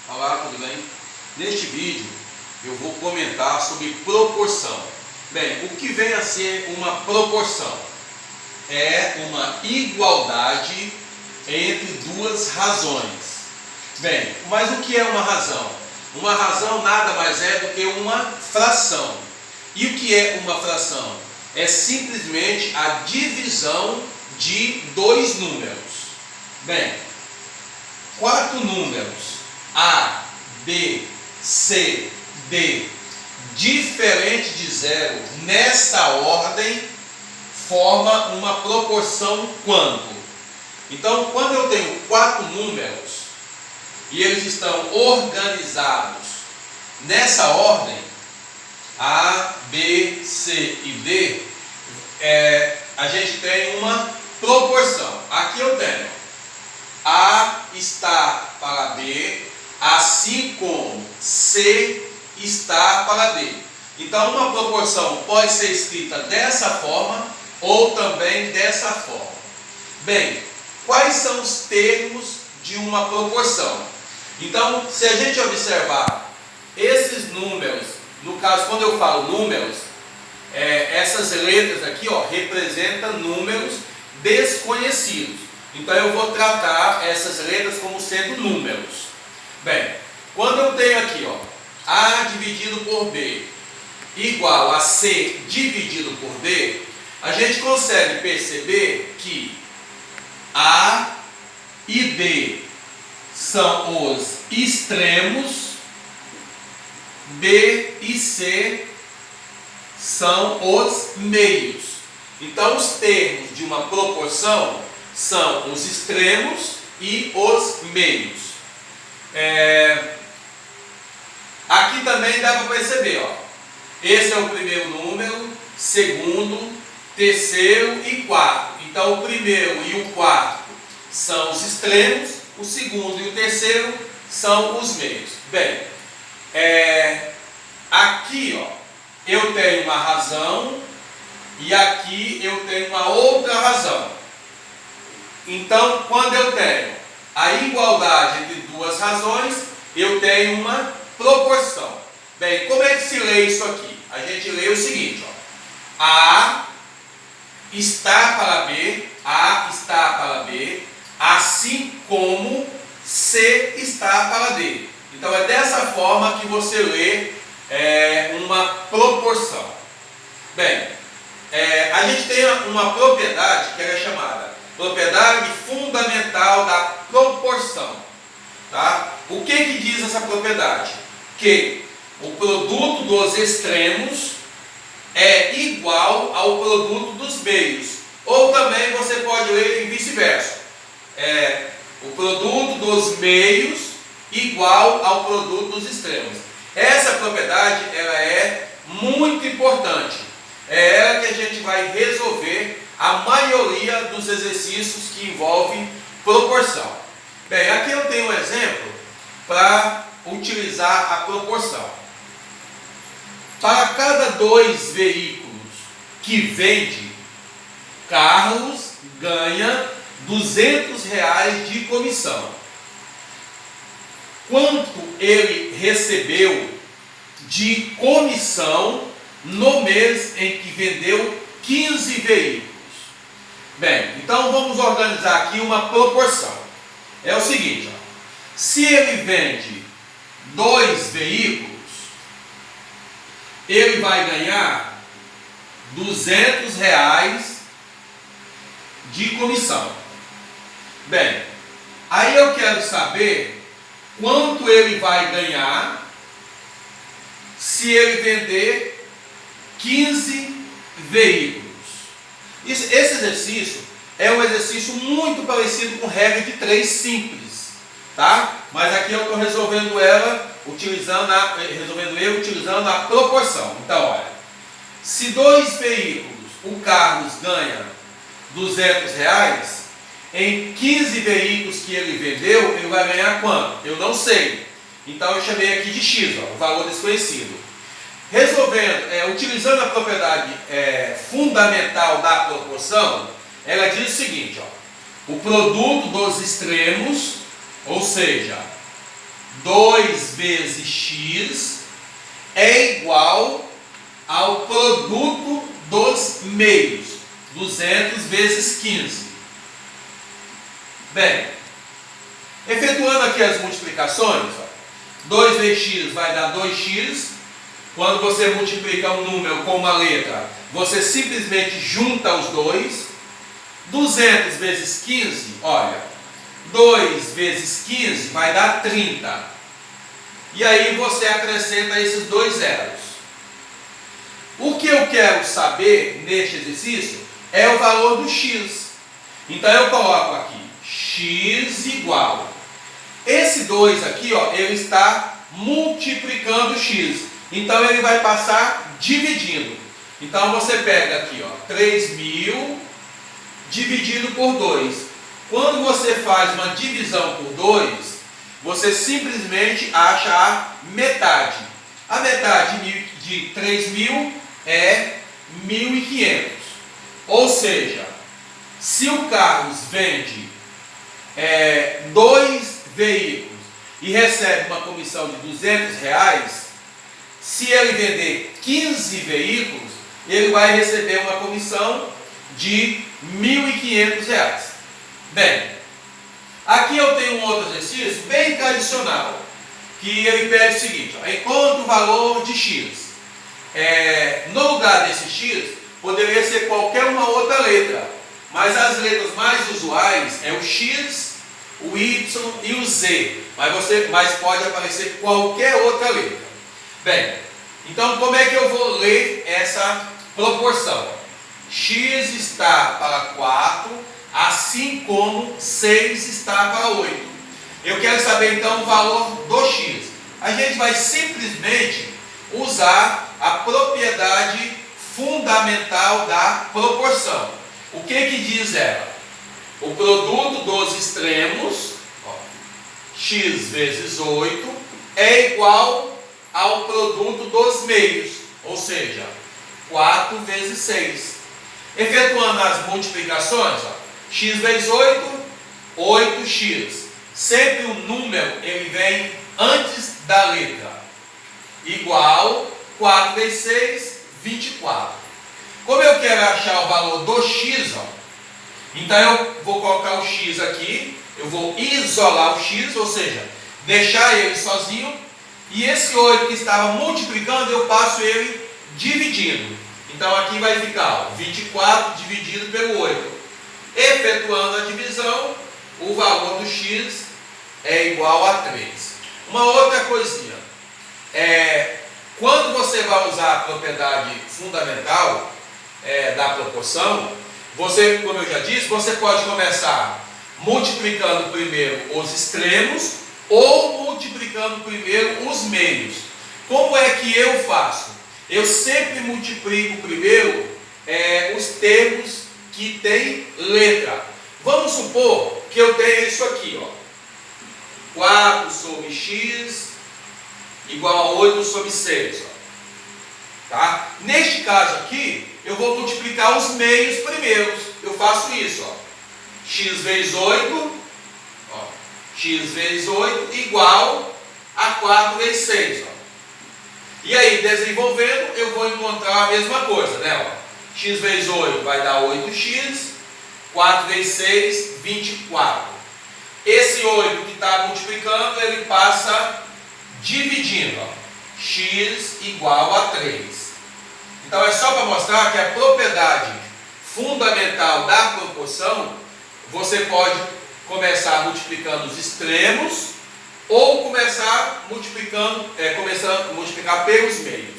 Olá, tudo bem? Neste vídeo eu vou comentar sobre proporção. Bem, o que vem a ser uma proporção? É uma igualdade entre duas razões. Bem, mas o que é uma razão? Uma razão nada mais é do que uma fração. E o que é uma fração? É simplesmente a divisão de dois números. Bem, 4 números A, B, C, D, diferente de zero, nessa ordem, forma uma proporção quanto? Então, quando eu tenho 4 números e eles estão organizados nessa ordem, A, B, C e D, a gente tem uma proporção. Aqui eu tenho A está para B, assim como C está para D. Então, uma proporção pode ser escrita dessa forma ou também dessa forma. Bem, quais são os termos de uma proporção? Então, se a gente observar esses números, no caso, quando eu falo números, essas letras aqui, representam números desconhecidos. Então, eu vou tratar essas letras como sendo números. Bem, quando eu tenho aqui, A dividido por B igual a C dividido por D, a gente consegue perceber que A e D são os extremos, B e C são os meios. Então, os termos de uma proporção são os extremos e os meios. Aqui também dá para perceber, esse é o primeiro número, segundo, terceiro e quarto. Então, o primeiro e o quarto são os extremos, o segundo e o terceiro são os meios. Bem, aqui eu tenho uma razão e aqui eu tenho uma outra razão. Então, quando eu tenho a igualdade entre duas razões, eu tenho uma proporção. Bem, como é que se lê isso aqui? A gente lê o seguinte, A está para B, A está para B, assim como C está para D. Então, é dessa forma que você lê uma proporção. Bem, a gente tem uma propriedade que é chamada propriedade fundamental da proporção. Tá? O que diz essa propriedade? Que o produto dos extremos é igual ao produto dos meios. Ou também você pode ler em vice-versa. O produto dos meios igual ao produto dos extremos. Essa propriedade ela é muito importante. É ela que a gente vai resolver a maioria dos exercícios que envolvem proporção. Bem, aqui eu tenho um exemplo para utilizar a proporção. Para cada 2 veículos que vende, Carlos ganha R$200 de comissão. Quanto ele recebeu de comissão no mês em que vendeu 15 veículos? Bem, então vamos organizar aqui uma proporção. É o seguinte, se ele vende 2 veículos, ele vai ganhar R$200 de comissão. Bem, aí eu quero saber quanto ele vai ganhar se ele vender 15 veículos. Esse exercício é um exercício muito parecido com regra de 3 simples, tá? Mas aqui eu estou resolvendo ele utilizando a proporção. Então, olha, se 2 veículos o Carlos ganha R$200, em 15 veículos que ele vendeu, ele vai ganhar quanto? Eu não sei. Então eu chamei aqui de X, o valor desconhecido. Utilizando a propriedade fundamental da proporção, ela diz o seguinte, o produto dos extremos, ou seja, 2 vezes x é igual ao produto dos meios, 200 vezes 15. Bem, efetuando aqui as multiplicações, 2 vezes x vai dar 2x. Quando você multiplica um número com uma letra, você simplesmente junta os dois. 200 vezes 15, olha, 2 vezes 15 vai dar 30. E aí você acrescenta esses dois zeros. O que eu quero saber neste exercício é o valor do x. Então eu coloco aqui x igual. Esse 2 aqui, ó, ele está multiplicando x. Então ele vai passar dividindo. Então você pega aqui, ó, 3.000 dividido por 2. Quando você faz uma divisão por 2, você simplesmente acha a metade. A metade de 3.000 é 1.500. Ou seja, se o Carlos vende 2 veículos e recebe uma comissão de R$200, se ele vender 15 veículos, ele vai receber uma comissão de R$1.500. Bem, aqui eu tenho um outro exercício bem tradicional, que ele pede o seguinte: ó, encontre o valor de x. No lugar desse x, poderia ser qualquer uma outra letra, mas as letras mais usuais é o x, o y e o z, mas pode aparecer qualquer outra letra. Bem, então como é que eu vou ler essa proporção? X está para 4, assim como 6 está para 8. Eu quero saber então o valor do x. A gente vai simplesmente usar a propriedade fundamental da proporção. O que diz ela? O produto dos extremos, ó, x vezes 8, é igual ao produto dos meios, ou seja, 4 vezes 6. Efetuando as multiplicações, ó, x vezes 8, 8x. Sempre o número ele vem antes da letra. Igual 4 vezes 6, 24. Como eu quero achar o valor do x, ó, então eu vou colocar o x aqui, eu vou isolar o x, ou seja, deixar ele sozinho, e esse 8 que estava multiplicando, eu passo ele dividindo. Então aqui vai ficar, ó, 24 dividido pelo 8. Efetuando a divisão, o valor do x é igual a 3. Uma outra coisinha, quando você vai usar a propriedade fundamental da proporção, você, como eu já disse, você pode começar multiplicando primeiro os extremos ou multiplicando primeiro os meios. Como é que eu faço? Eu sempre multiplico primeiro os termos que tem letra. Vamos supor que eu tenho isso aqui, ó, 4 sobre x igual a 8 sobre 6. Ó. Tá? Neste caso aqui, eu vou multiplicar os meios primeiro. Eu faço isso, ó. X vezes 8, ó, x vezes 8 igual a 4 vezes 6. Ó. E aí, desenvolvendo, eu vou encontrar a mesma coisa, né? Ó. X vezes 8 vai dar 8x, 4 vezes 6, 24. Esse 8 que está multiplicando, ele passa dividindo, ó. X igual a 3. Então é só para mostrar que a propriedade fundamental da proporção, você pode começar multiplicando os extremos ou começar multiplicando, começando a multiplicar pelos meios.